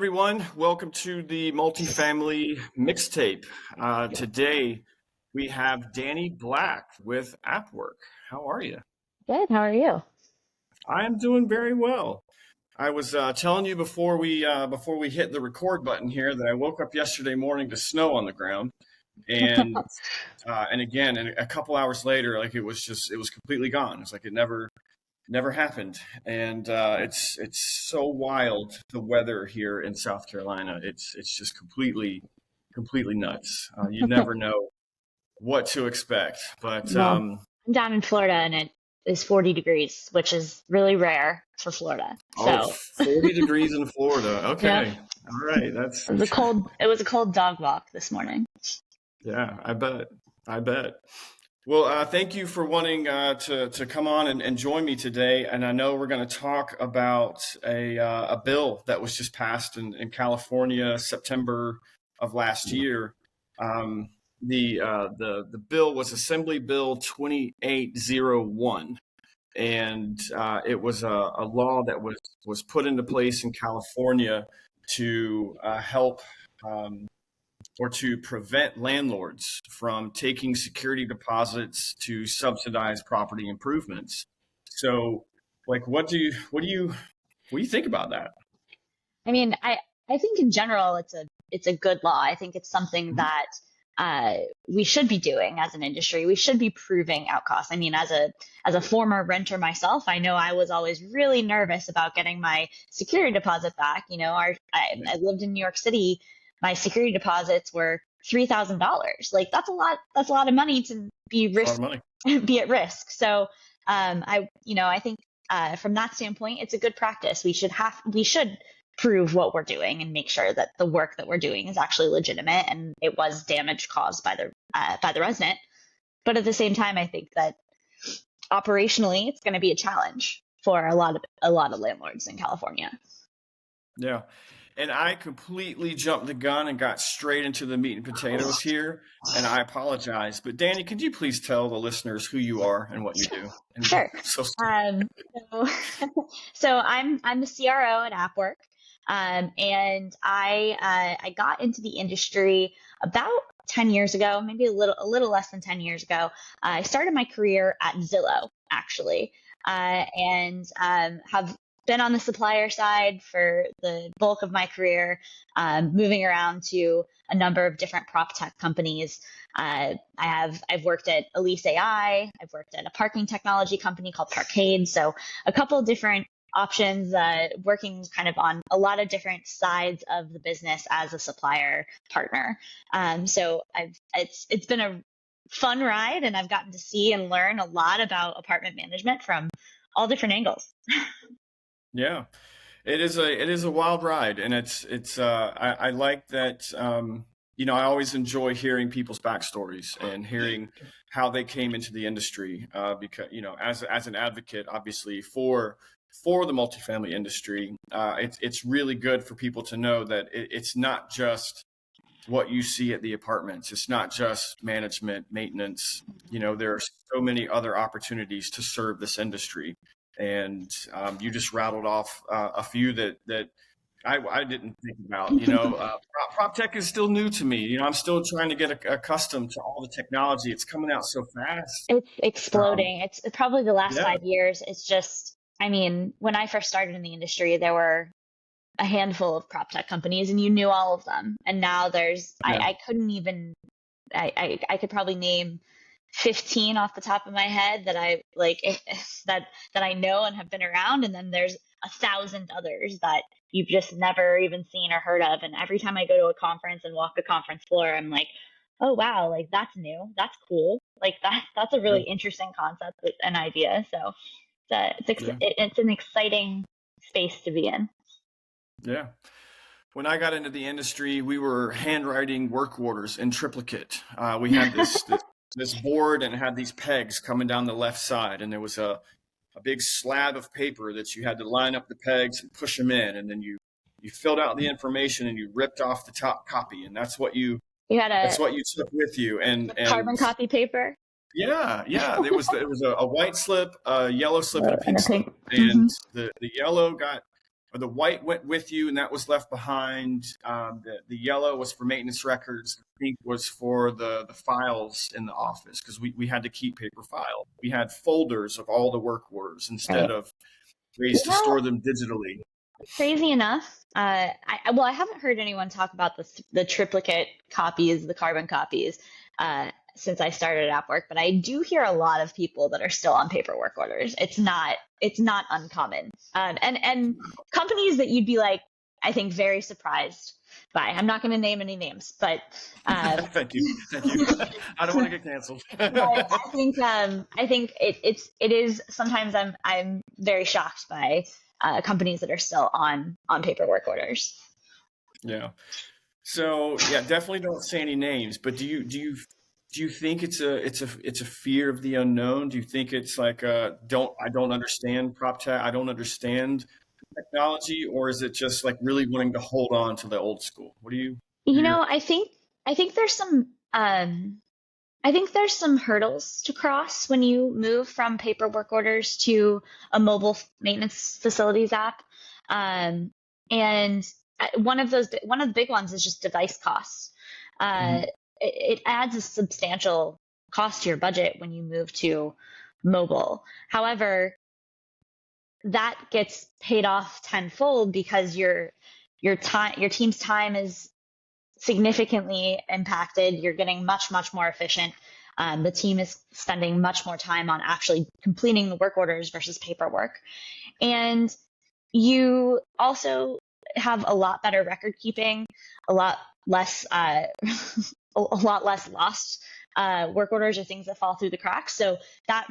everyone. Welcome to the Multifamily Mixtape. Today we have Dani Black with AppWork. How are you? Good. How are you? I am doing very well. I was telling you before we hit the record button here that I woke up yesterday morning to snow on the ground, and again, and a couple hours later, like it was completely gone. It's like it never happened, and it's so wild, the weather here in South Carolina. It's just completely nuts. You never know what to expect, but Well, I'm down in Florida and it is 40 degrees, which is really rare for Florida. oh, So, 40 degrees in Florida. yeah, Okay, all right, that's it was a cold dog walk this morning. yeah, I bet. Well, thank you for wanting to come on and join me today. And I know we're going to talk about a bill that was just passed in California, September of last year. The bill was Assembly Bill 2801, and it was a law that was put into place in California to help. Or to prevent landlords from taking security deposits to subsidize property improvements. So, like, what do you think about that? I mean, I think in general it's a good law. I think it's something Mhm. that we should be doing as an industry. We should be proving out costs. I mean, as a former renter myself, I know I was always really nervous about getting my security deposit back. I lived in New York City. My security deposits were $3,000. Like that's a lot of money to It's a lot of money. be at risk. So I think from that standpoint, it's a good practice. We should prove what we're doing and make sure that the work that we're doing is actually legitimate and it was damage caused by the resident. But at the same time, I think that operationally, it's going to be a challenge for a lot of landlords in California. Yeah. And I completely jumped the gun and got straight into the meat and potatoes here. And I apologize. But Dani, could you please tell the listeners who you are and what you do? And Sure. so, Um, so, so I'm the CRO at AppWork, and I got into the industry about 10 years ago, maybe a little less than 10 years ago. I started my career at Zillow, actually, and have been on the supplier side for the bulk of my career, moving around to a number of different prop tech companies. I've worked at Elise AI. I've worked at a parking technology company called Parkade. So a couple of different options, working kind of on a lot of different sides of the business as a supplier partner. So it's been a fun ride, and I've gotten to see and learn a lot about apartment management from all different angles. yeah. It is a wild ride, and I like that. I always enjoy hearing people's backstories and hearing how they came into the industry. Because as an advocate, obviously for the multifamily industry, it's really good for people to know that it's not just what you see at the apartments. It's not just management, maintenance. There are so many other opportunities to serve this industry. And you just rattled off a few that I didn't think about. PropTech is still new to me. I'm still trying to get accustomed to all the technology. It's coming out so fast. It's Um, exploding. It's probably the last yeah, 5 years. It's just, I mean, when I first started in the industry, there were a handful of prop tech companies and you knew all of them. And now yeah, I couldn't even, I could probably name 15 off the top of my head that I like that I know and have been around. And then there's 1,000 others that you've just never even seen or heard of. And every time I go to a conference and walk the conference floor, I'm like, oh wow, like that's new. That's cool. Like that's a yeah, really interesting concept and idea. So yeah, it's an exciting space to be in. yeah. When I got into the industry, we were handwriting work orders in triplicate. We had this board and it had these pegs coming down the left side, and there was a big slab of paper that you had to line up the pegs and push them in, and then you filled out the information and you ripped off the top copy, and You had that's what you took with you. And carbon copy paper yeah, there was a white slip, a yellow slip, and a and pink a slip, pink. and the yellow got or the white went with you and that was left behind. The yellow was for maintenance records. The pink was for the files in the office, because we had to keep paper files. We had folders of all the work orders instead Right. of ways to store them digitally. Crazy enough, I haven't heard anyone talk about the triplicate copies, the carbon copies, since I started at AppWork, but I do hear a lot of people that are still on paperwork orders. It's not uncommon, and companies that you'd be like, I think, very surprised by. I'm not going to name any names, but Thank you. I don't want to get canceled. but I think it is sometimes I'm very shocked by companies that are still on paperwork orders. Yeah. So yeah, definitely don't say any names. But do you think it's a fear of the unknown? Do you think it's like I don't understand PropTech, I don't understand technology, or is it just like really wanting to hold on to the old school? What do you? You Your know, I think there's some I think there's some hurdles to cross when you move from paperwork orders to a mobile maintenance facilities app. Um, and one of the big ones is just device costs. Uh, Mhm. it adds a substantial cost to your budget when you move to mobile. However, that gets paid off tenfold because your team's time is significantly impacted. You're getting much, much more efficient. The team is spending much more time on actually completing the work orders versus paperwork. And you also have a lot better record keeping, a lot less, a lot less lost work orders or things that fall through the cracks. So that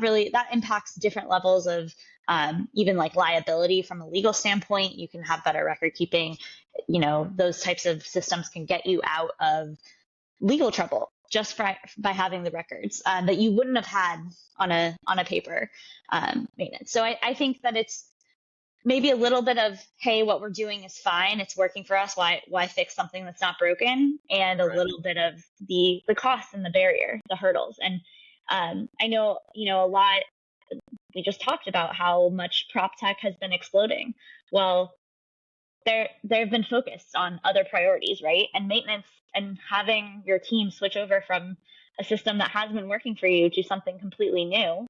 impacts different levels of even like liability from a legal standpoint. You can have better record keeping. Those types of systems can get you out of legal trouble just by having the records that you wouldn't have had on a paper maintenance. So I think that it's maybe a little bit of, hey, what we're doing is fine, it's working for us, why fix something that's not broken, and a Right. little bit of the cost and the barrier, the hurdles. And I know a lot. We just talked about how much prop tech has been exploding. Well, they've been focused on other priorities, right? And maintenance, and having your team switch over from a system that has been working for you to something completely new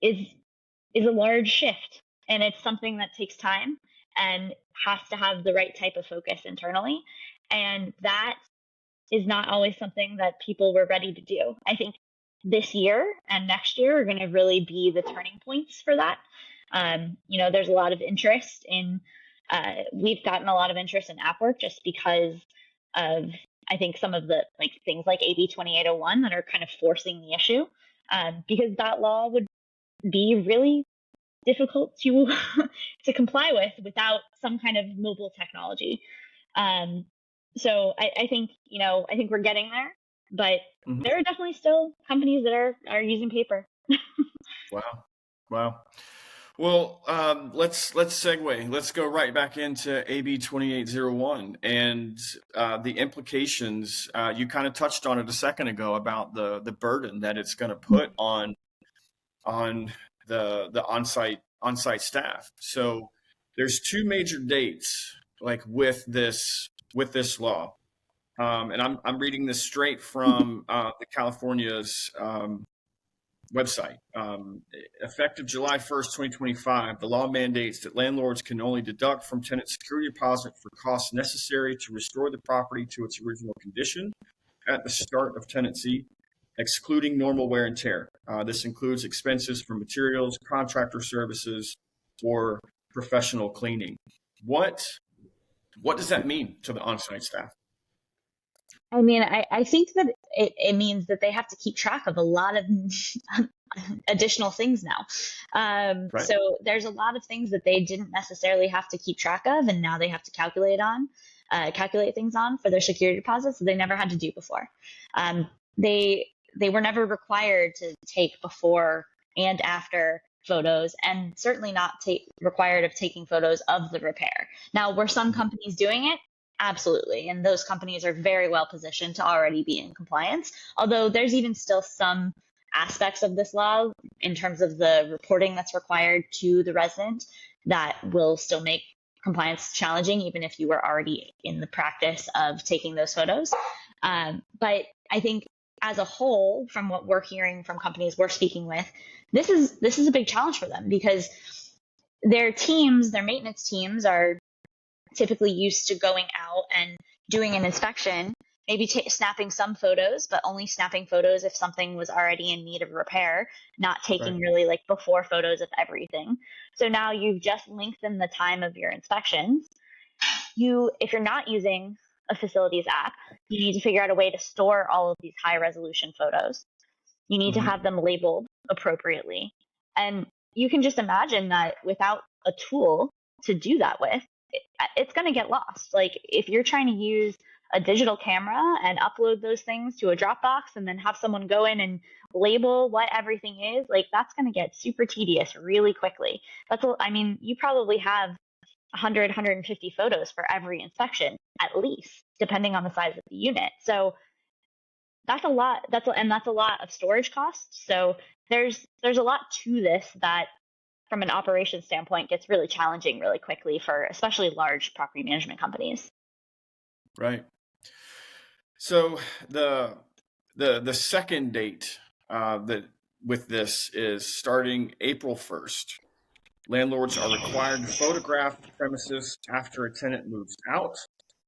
is a large shift, and it's something that takes time and has to have the right type of focus internally, and that is not always something that people were ready to do. I think this year and next year are going to really be the turning points for that. There's a lot of interest in we've gotten a lot of interest in AppWork just because of, I think, some of the things like AB2801 that are kind of forcing the issue, because that law would be really difficult to to comply with without some kind of mobile technology. So I think I think we're getting there, but Mhm. there are definitely still companies that are using paper. Wow. Wow. Well, let's segue. Let's go right back into AB 2801 and the implications. You kind of touched on it a second ago about the burden that it's going to put on the on-site staff. So there's two major dates like with this law, and I'm reading this straight from the California's website. Effective July 1st, 2025, the law mandates that landlords can only deduct from tenant security deposit for costs necessary to restore the property to its original condition at the start of tenancy, excluding normal wear and tear. This includes expenses for materials, contractor services, or professional cleaning. What does that mean to the on-site staff? I mean, I think that it means that they have to keep track of a lot of additional things now. Right. So there's a lot of things that they didn't necessarily have to keep track of, and now they have to calculate things on for their security deposits that they never had to do before. They were never required to take before and after photos, and certainly not required of taking photos of the repair. Now, were some companies doing it? Absolutely. And those companies are very well positioned to already be in compliance. Although there's even still some aspects of this law in terms of the reporting that's required to the resident that will still make compliance challenging, even if you were already in the practice of taking those photos. But I think as a whole, from what we're hearing from companies we're speaking with, this is a big challenge for them because their teams, their maintenance teams, are typically used to going out and doing an inspection, maybe snapping some photos, but only snapping photos if something was already in need of repair, not taking really like before photos of everything. So now you've just lengthened the time of your inspections. If you're not using a facilities app, you need to figure out a way to store all of these high resolution photos. You need to have them labeled appropriately. And you can just imagine that without a tool to do that with, it's going to get lost. Like if you're trying to use a digital camera and upload those things to a Dropbox and then have someone go in and label what everything is, like that's going to get super tedious really quickly. You probably have 100, 150 photos for every inspection, at least, depending on the size of the unit. So that's a lot. That's a lot of storage costs. So there's a lot to this that, from an operations standpoint, gets really challenging really quickly for especially large property management companies. Right. So the second date that with this is starting April 1st. Landlords are required to photograph the premises after a tenant moves out,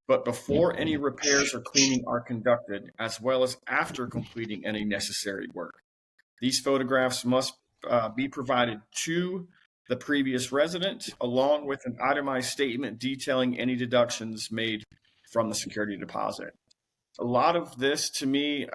but before any repairs or cleaning are conducted, as well as after completing any necessary work. These photographs must be provided to the previous resident, along with an itemized statement detailing any deductions made from the security deposit. A lot of this, to me,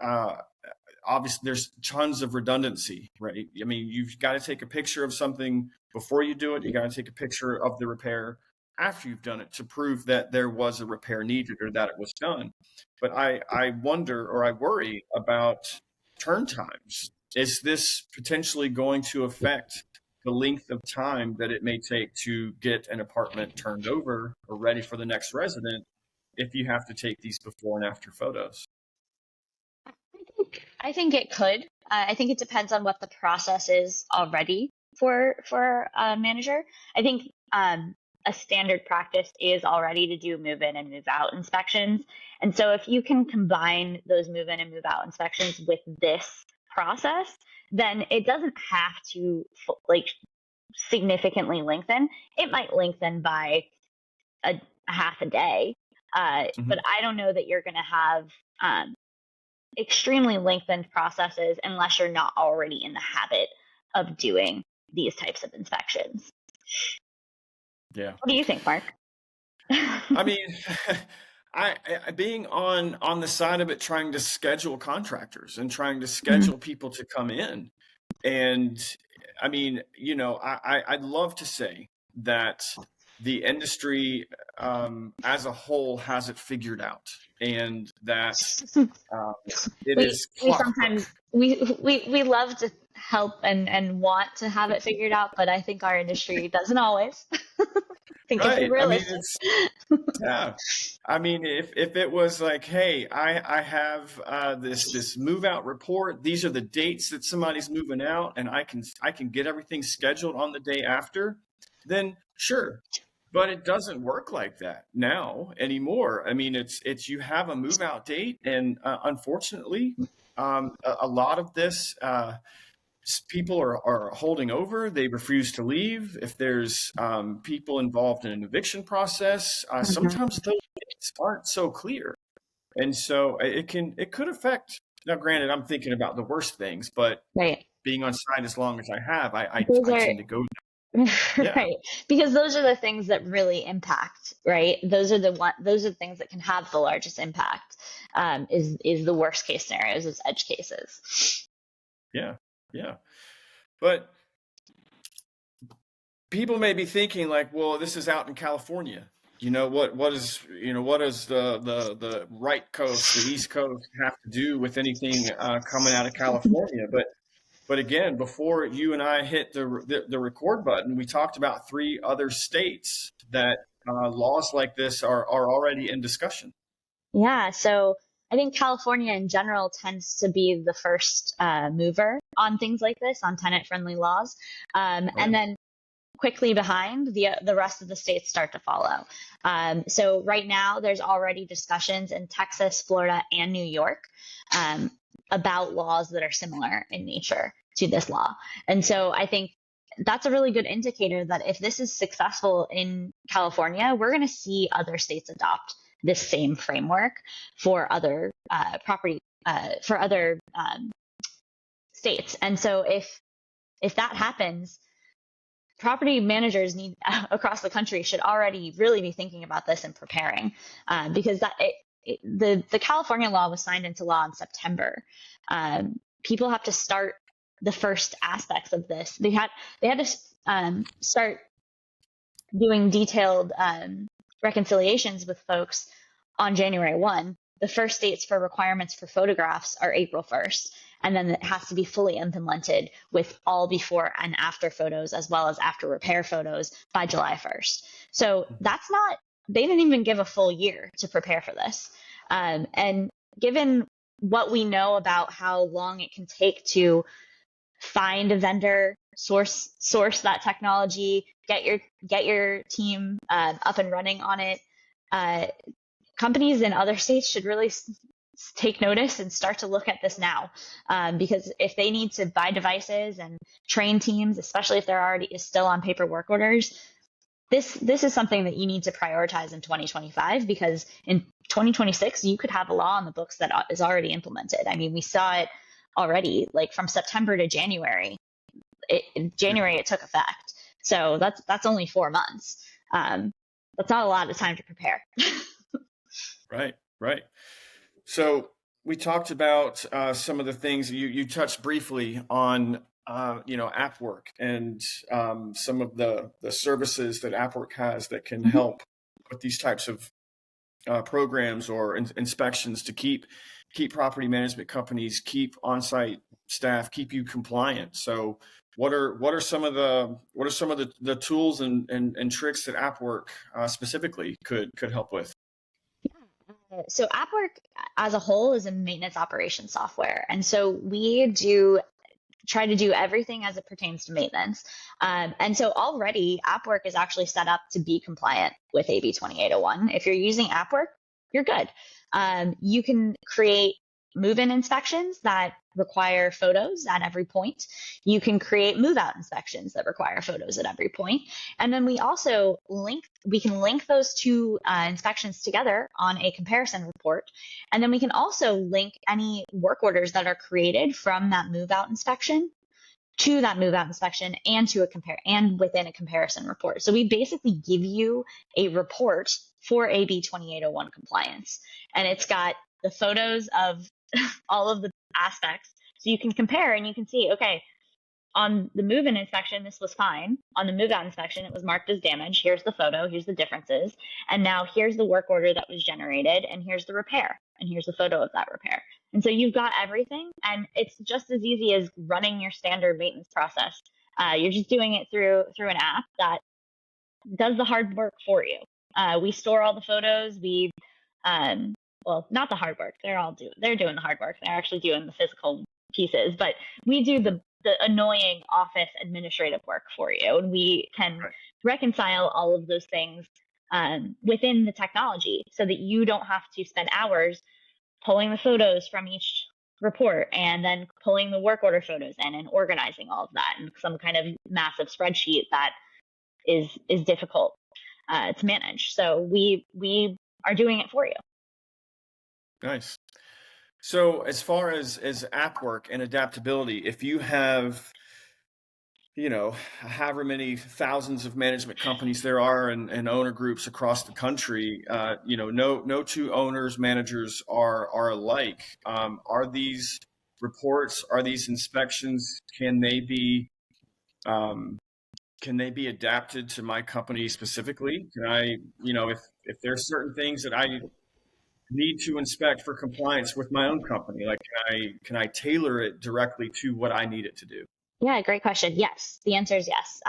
obviously, there's tons of redundancy, right? I mean, you've got to take a picture of something before you do it. You got to take a picture of the repair after you've done it to prove that there was a repair needed or that it was done. But I wonder, or I worry about turn times. Is this potentially going to affect the length of time that it may take to get an apartment turned over or ready for the next resident if you have to take these before and after photos? I think it could. I think it depends on what the process is already for a manager. I think a standard practice is already to do move in and move out inspections. And so if you can combine those move in and move out inspections with this process, then it doesn't have to like significantly lengthen. It might lengthen by a half a day, but I don't know that you're going to have extremely lengthened processes unless you're not already in the habit of doing these types of inspections. Yeah. What do you think, Mark? I mean, I being on the side of it, trying to schedule contractors and trying to schedule people to come in. And I mean, I'd love to say that the industry as a whole has it figured out, and that we sometimes we love to help and want to have it figured out, but I think our industry doesn't always. I think it's realistic. Yeah. I mean, if it was like, hey, I have this move out report. These are the dates that somebody's moving out, and I can get everything scheduled on the day after, then sure. But it doesn't work like that now anymore. I mean, it's you have a move out date, and unfortunately, a lot of this people are holding over. They refuse to leave. If there's people involved in an eviction process, sometimes those dates aren't so clear, and so it could affect. Now, granted, I'm thinking about the worst things, but being on site as long as I have, I tend to go. Yeah. Right, because those are the things that really impact, right? Those are the things that can have the largest impact. Is the worst case scenarios, is edge cases. Yeah. But people may be thinking like, well, this is out in California. What is the right coast, the East Coast have to do with anything coming out of California? But again, before you and I hit the record button, we talked about 3 other states that laws like this are already in discussion. Yeah, so I think California in general tends to be the first mover on things like this, on tenant-friendly laws. And then quickly behind, the rest of the states start to follow. So right now, there's already discussions in Texas, Florida, and New York about laws that are similar in nature to this law. And so I think that's a really good indicator that if this is successful in California, we're going to see other states adopt this same framework for other for other states. And so if that happens, property managers across the country should already really be thinking about this and preparing, because the California law was signed into law in September. People have to start the first aspects of this. They had to start doing detailed reconciliations with folks on January 1. The first dates for requirements for photographs are April 1st. And then it has to be fully implemented with all before and after photos, as well as after repair photos by July 1st. So they didn't even give a full year to prepare for this. And given what we know about how long it can take to find a vendor, source that technology, get your team up and running on it, companies in other states should really take notice and start to look at this now, because if they need to buy devices and train teams, especially if they're already still on paper work orders, this is something that you need to prioritize in 2025, because in 2026 you could have a law on the books that is already implemented. I mean, we saw it already, like from September to January. In January it took effect, so that's only 4 months. That's not a lot of time to prepare. Right. So we talked about some of the things you touched briefly on, AppWork and some of the services that AppWork has that can help with these types of programs or inspections to keep property management companies, keep on-site staff, keep you compliant. So what are some of the tools and tricks that AppWork specifically could help with? So AppWork as a whole is a maintenance operations software. And so we try to do everything as it pertains to maintenance. And so already AppWork is actually set up to be compliant with AB 2801. If you're using AppWork, you're good. You can create move-in inspections that require photos at every point. You can create move-out inspections that require photos at every point. And then we also can link those two inspections together on a comparison report. And then we can also link any work orders that are created from that move-out inspection to that move-out inspection and within a comparison report. So we basically give you a report for AB 2801 compliance, and it's got the photos of all of the aspects. So you can compare and you can see, okay, on the move-in inspection, this was fine. On the move-out inspection, it was marked as damage. Here's the photo, here's the differences. And now here's the work order that was generated, and here's the repair, and here's the photo of that repair. And so you've got everything, and it's just as easy as running your standard maintenance process. You're just doing it through an app that does the hard work for you. We store all the photos. Well, not the hard work. They're doing the hard work. They're actually doing the physical pieces, but we do the annoying office administrative work for you, and we can reconcile all of those things within the technology, so that you don't have to spend hours pulling the photos from each report and then pulling the work order photos in and organizing all of that in some kind of massive spreadsheet that is difficult to manage. So we are doing it for you. Nice. So as far as AppWork and adaptability, if you have, however many thousands of management companies there are and owner groups across the country, no two owners, managers are alike. Are these reports, are these inspections, can they be adapted to my company specifically? Can I, if there's certain things that I need to inspect for compliance with my own company, like can I tailor it directly to what I need it to do? Yeah, great question. Yes, the answer is yes.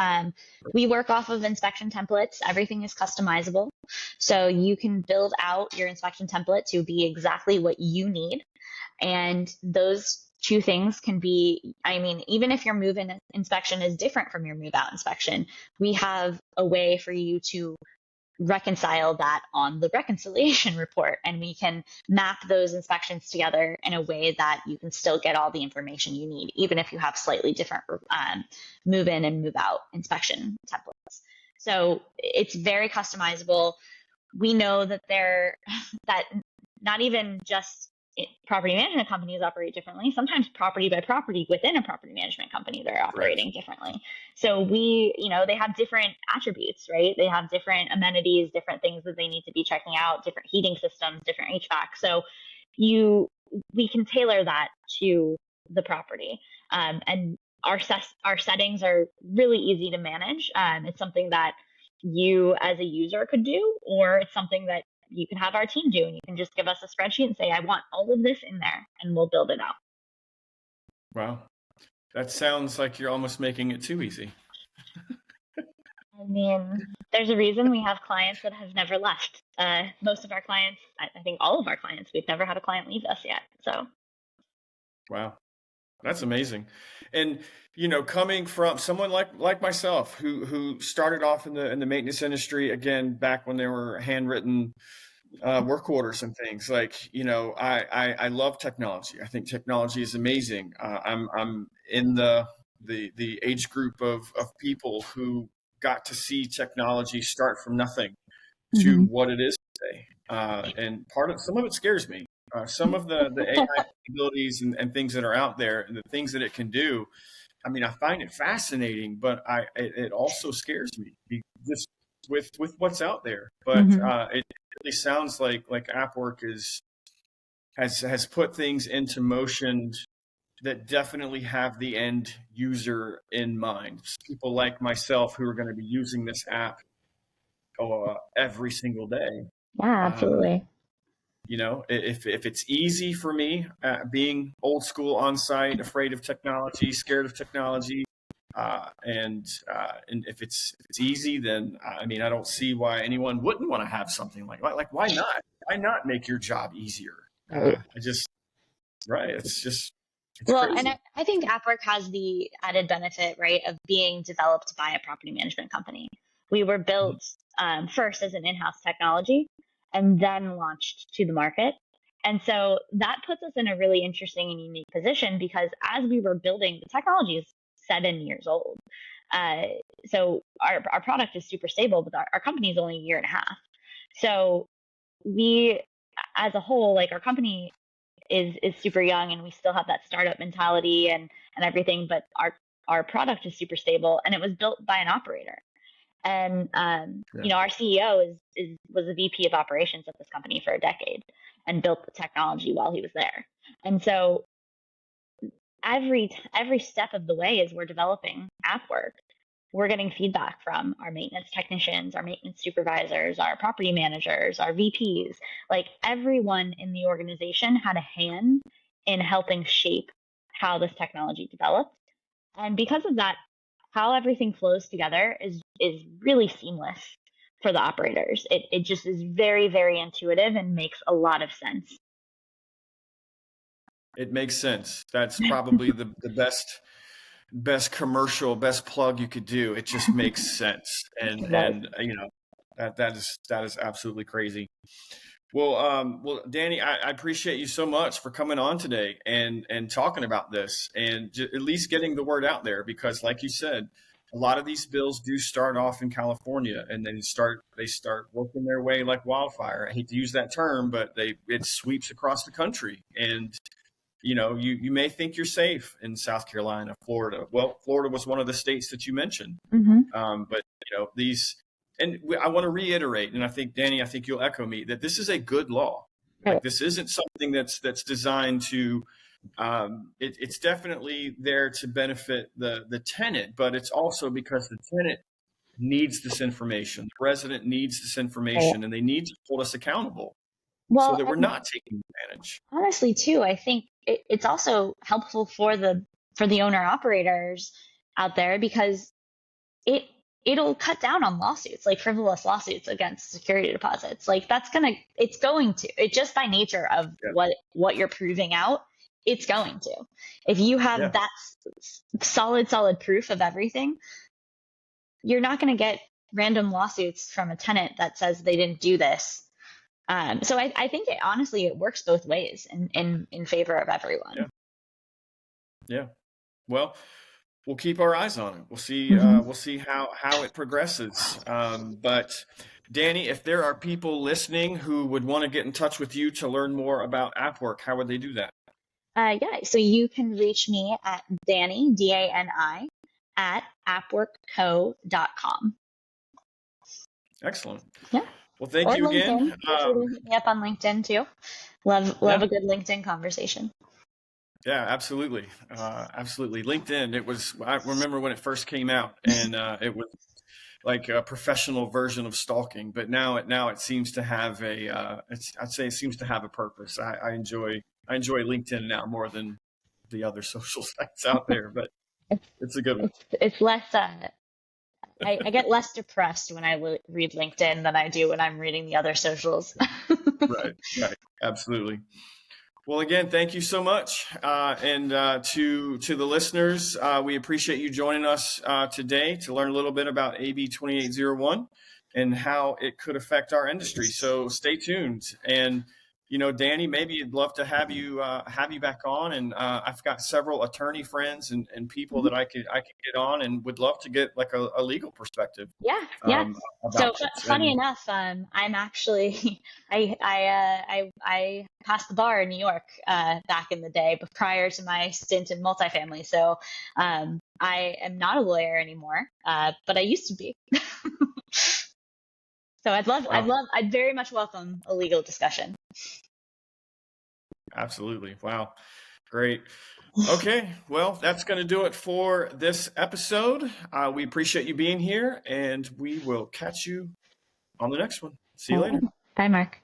We work off of inspection templates. Everything is customizable. So you can build out your inspection template to be exactly what you need. And those two things can be, I mean, even if your move-in inspection is different from your move-out inspection, we have a way for you to reconcile that on the reconciliation report, and we can map those inspections together in a way that you can still get all the information you need, even if you have slightly different move-in and move-out inspection templates. So it's very customizable. We know that that not even just property management companies operate differently. Sometimes property by property within a property management company, they're operating differently. So they have different attributes, right? They have different amenities, different things that they need to be checking out, different heating systems, different HVAC. So we can tailor that to the property. And our settings are really easy to manage. It's something that you as a user could do, or it's something that you can have our team do, and you can just give us a spreadsheet and say, I want all of this in there, and we'll build it out. Wow. That sounds like you're almost making it too easy. I mean, there's a reason we have clients that have never left. Most of our clients, I think all of our clients, we've never had a client leave us yet. So. Wow. That's amazing. And, coming from someone like myself who started off in the maintenance industry, again, back when there were handwritten work orders and things, I love technology. I think technology is amazing. I'm in the age group of people who got to see technology start from nothing to what it is today. And some of it scares me. Some of the AI capabilities and things that are out there and the things that it can do, I mean, I find it fascinating, but it also scares me just with what's out there. But it really sounds like AppWork has put things into motion that definitely have the end user in mind. People like myself who are going to be using this app every single day. Yeah, absolutely. If it's easy for me, being old school on site, afraid of technology, scared of technology, and if it's easy, then I mean, I don't see why anyone wouldn't want to have something like why not? Why not make your job easier? Right. It's Well, crazy. and I think AppWork has the added benefit, right, of being developed by a property management company. We were built first as an in-house technology and then launched to the market. And so that puts us in a really interesting and unique position, because as we were building, the technology is 7 years old. So our product is super stable, but our company is only a year and a half. So we, as a whole, our company is super young, and we still have that startup mentality and everything, but our product is super stable, and it was built by an operator. And our CEO was a VP of operations at this company for a decade and built the technology while he was there. And so every step of the way, as we're developing AppWork, we're getting feedback from our maintenance technicians, our maintenance supervisors, our property managers, our VPs. Everyone in the organization had a hand in helping shape how this technology developed. And because of that, how everything flows together is really seamless for the operators. It just is very, very intuitive and makes a lot of sense. It makes sense. That's probably the best commercial, best plug you could do. It just makes sense. And that is absolutely crazy. Well, Dani, I appreciate you so much for coming on today and talking about this, and at least getting the word out there, because like you said, a lot of these bills do start off in California, and then they start working their way like wildfire. I hate to use that term, but it sweeps across the country. And you may think you're safe in South Carolina, Florida. Well, Florida was one of the states that you mentioned. But these. And I want to reiterate, and I think, Dani, you'll echo me, that this is a good law. This isn't something that's designed to, it's definitely there to benefit the tenant, but it's also because the tenant needs this information. The resident needs this information, and they need to hold us accountable so that we're not taking advantage. Honestly, too, I think it's also helpful for the owner operators out there, because it'll cut down on lawsuits, like frivolous lawsuits against security deposits. It just by nature of what you're proving out, it's going to. If you have Yeah. that solid proof of everything, you're not going to get random lawsuits from a tenant that says they didn't do this. So I think honestly, it works both ways in favor of everyone. Yeah. Yeah. Well, we'll keep our eyes on it. Mhm. We'll see how it progresses. But Dani, if there are people listening who would want to get in touch with you to learn more about AppWork, how would they do that? Yeah, so you can reach me at Dani, Dani, at appworkco.com. Excellent. Yeah. Well, thank Or you again. LinkedIn. Feel free to hit me up on LinkedIn too. Love Yeah. a good LinkedIn conversation. Yeah, absolutely. Absolutely. LinkedIn, I remember when it first came out, and it was like a professional version of stalking, but now it seems to have I'd say it seems to have a purpose. I enjoy LinkedIn now more than the other social sites out there, but It's it's a good one. it's less. I get less depressed when I read LinkedIn than I do when I'm reading the other socials. Right, right. Absolutely. Well, again, thank you so much. And to the listeners, we appreciate you joining us today to learn a little bit about AB 2801 and how it could affect our industry. So stay tuned. And, Dani, maybe I'd love to have you back on. And I've got several attorney friends and people that I could get on and would love to get like a legal perspective Yeah. about So this. funny And enough, I'm actually I passed the bar in New York back in the day, but prior to my stint in multifamily. So I am not a lawyer anymore, but I used to be. So wow. I'd very much welcome a legal discussion. Absolutely. Wow. Great. Okay. Well, that's going to do it for this episode. We appreciate you being here, and we will catch you on the next one. See you All later. right. Bye, Mark.